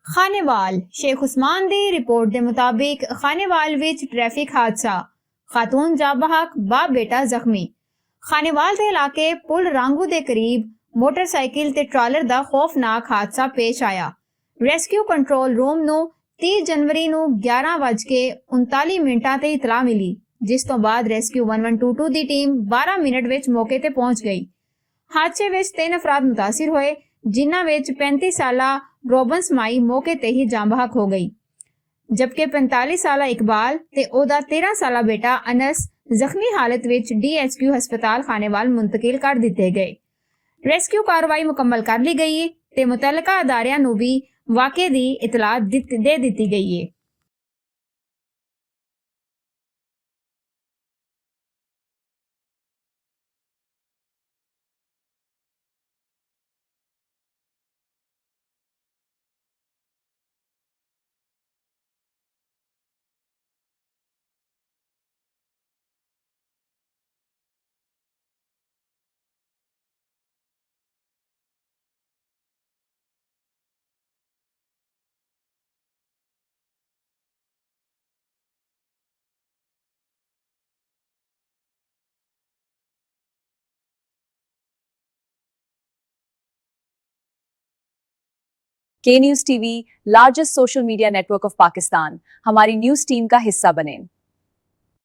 खानेवाल शेख उस्मान दी report के मुताबिक खानेवाल विच traffic हादसा, खातून जाबहक बाप बेटा जख्मी। खानेवाल दे इलाके पुल रांगू दे करीब मोटरसाइकिल ते ट्रालर दा खौफनाक हादसा पेश आया। रेस्क्यू कंट्रोल रूम नू 30 जनवरी नू 11:39 ते इतला मिली, जिस तो बाद रेस्क्यू 1122 दी टीम 12 मिनट विच मौके ते पहुंच गई। हादसे विच 3 अफराद मुतासिर होए, जिन्हां विच 35 साला रोबन समाई मौके ते ही जांबहक हो गई, जबकि 45 साला इकबाल ते ओदा 13 साला बेटा अनस जख्मी हालत विच DHQ हस्पताल खानेवाल मुंतकिल कर दिते गए। रेस्क्यू कार्रवाई मुकम्मल कर ली गई है ते मुतलका अदारियां नू भी वाक़े दी इतला दे दी गई है। के news TV, largest social media network of Pakistan, हमारी न्यूज़ टीम का हिस्सा बनें।